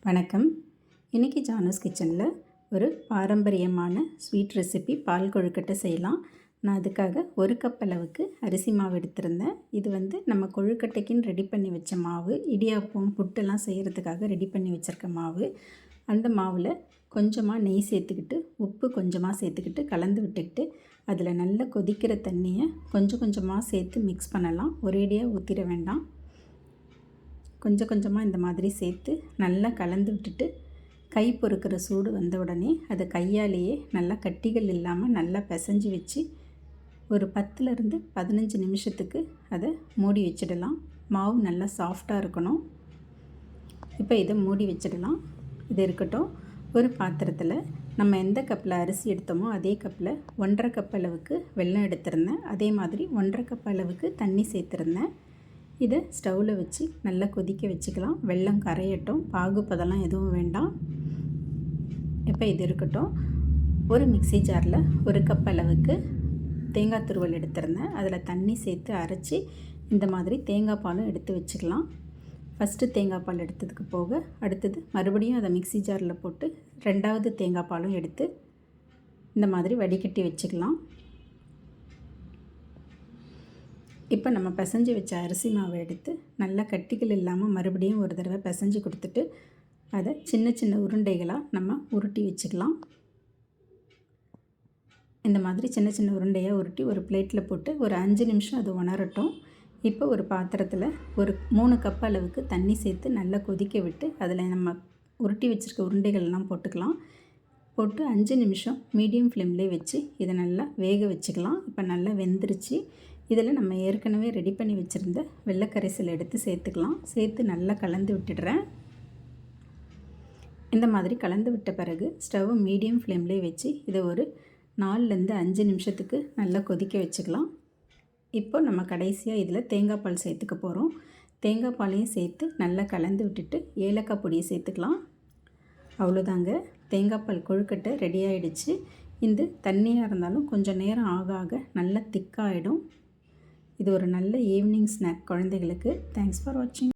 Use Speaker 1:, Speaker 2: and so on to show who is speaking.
Speaker 1: வணக்கம். இன்றைக்கி ஜானூஸ் கிச்சனில் ஒரு பாரம்பரியமான ஸ்வீட் ரெசிபி பால் கொழுக்கட்டை செய்யலாம். நான் அதுக்காக 1 கப் அளவுக்கு அரிசி மாவு எடுத்திருந்தேன். இது நம்ம கொழுக்கட்டைக்குன்னு ரெடி பண்ணி வச்ச மாவு. இடியாப்பம் புட்டெல்லாம் செய்கிறதுக்காக ரெடி பண்ணி வச்சுருக்க மாவு. அந்த மாவில் கொஞ்சமாக நெய் சேர்த்துக்கிட்டு உப்பு கொஞ்சமாக சேர்த்துக்கிட்டு கலந்து விட்டுக்கிட்டு அதில் நல்லா கொதிக்கிற தண்ணியை கொஞ்சம் கொஞ்சமாக சேர்த்து மிக்ஸ் பண்ணலாம். ஒரேடியாக ஊற்றிட வேண்டாம். கொஞ்சம் கொஞ்சமாக இந்த மாதிரி சேர்த்து நல்லா கலந்து விட்டுட்டு கை பொறுக்கிற சூடு வந்த உடனே அதை கையாலேயே நல்லா கட்டிகள் இல்லாமல் நல்லா பிசைஞ்சு வச்சு ஒரு 10லேருந்து 15 நிமிஷத்துக்கு அதை மூடி வச்சிடலாம். மாவு நல்லா சாஃப்டாக இருக்கணும். இப்போ இதை மூடி வச்சிடலாம். இது இருக்கட்டும். ஒரு பாத்திரத்தில் நம்ம எந்த கப்பில் அரிசி எடுத்தோமோ அதே கப்பில் 1.5 கப் அளவுக்கு வெல்லம் எடுத்திருந்தேன். அதே மாதிரி 1.5 கப் அளவுக்கு தண்ணி சேர்த்துருந்தேன். இதை ஸ்டவ்வில் வச்சு நல்லா கொதிக்க வச்சுக்கலாம். வெல்லம் கரையட்டும். பாகுப்பதெல்லாம் எதுவும் வேண்டாம். இப்போ இது இருக்கட்டும். ஒரு மிக்ஸி ஜாரில் 1 கப் அளவுக்கு தேங்காய் துருவல் எடுத்திருந்தேன். அதில் தண்ணி சேர்த்து அரைச்சி இந்த மாதிரி தேங்காய் பாலும் எடுத்து வச்சுக்கலாம். ஃபஸ்ட்டு தேங்காய் பால் எடுத்ததுக்கு போக அடுத்தது மறுபடியும் அதை மிக்ஸி ஜாரில் போட்டு 2வது தேங்காய் பாலும் எடுத்து இந்த மாதிரி வடிகட்டி வச்சுக்கலாம். இப்போ நம்ம பிசைஞ்சு வச்ச அரிசி மாவை எடுத்து நல்லா கட்டிகள் இல்லாமல் மறுபடியும் ஒரு தடவை பிசைஞ்சு கொடுத்துட்டு அதை சின்ன சின்ன உருண்டைகளாக நம்ம உருட்டி வச்சுக்கலாம். இந்த மாதிரி சின்ன சின்ன உருண்டையாக உருட்டி ஒரு பிளேட்டில் போட்டு ஒரு 5 நிமிஷம் அது உணரட்டும். இப்போ ஒரு பாத்திரத்தில் ஒரு 3 கப் அளவுக்கு தண்ணி சேர்த்து நல்லா கொதிக்க விட்டு அதில் நம்ம உருட்டி வச்சுருக்க உருண்டைகள்லாம் போட்டுக்கலாம். போட்டு 5 நிமிஷம் மீடியம் ஃப்ளேம்லேயே வச்சு இதை நல்லா வேக வச்சுக்கலாம். இப்போ நல்லா வெந்துருச்சு. இதில் நம்ம ஏற்கனவே ரெடி பண்ணி வச்சுருந்த வெள்ளைக்கரைசல் எடுத்து சேர்த்துக்கலாம். சேர்த்து நல்லா கலந்து விட்டுடுறேன். இந்த மாதிரி கலந்து விட்ட பிறகு ஸ்டவ் மீடியம் ஃப்ளேம்லேயே வச்சு இதை ஒரு 4லேருந்து 5 நிமிஷத்துக்கு நல்லா கொதிக்க வச்சுக்கலாம். இப்போ நம்ம கடைசியாக இதில் தேங்காய் பால் சேர்த்துக்க போகிறோம். தேங்காய் பாலையும் சேர்த்து நல்லா கலந்து விட்டுட்டு ஏலக்காய் பொடியை சேர்த்துக்கலாம். அவ்வளோதாங்க, தேங்காய் பால் கொழுக்கட்டை ரெடி ஆகிடுச்சு. இந்த தண்ணியாக இருந்தாலும் கொஞ்சம் நேரம் ஆக ஆக நல்லா திக்காகிடும். இது ஒரு நல்ல ஈவினிங் ஸ்நாக் குழந்தைகளுக்கு. தேங்க்ஸ் ஃபார் வாட்சிங்.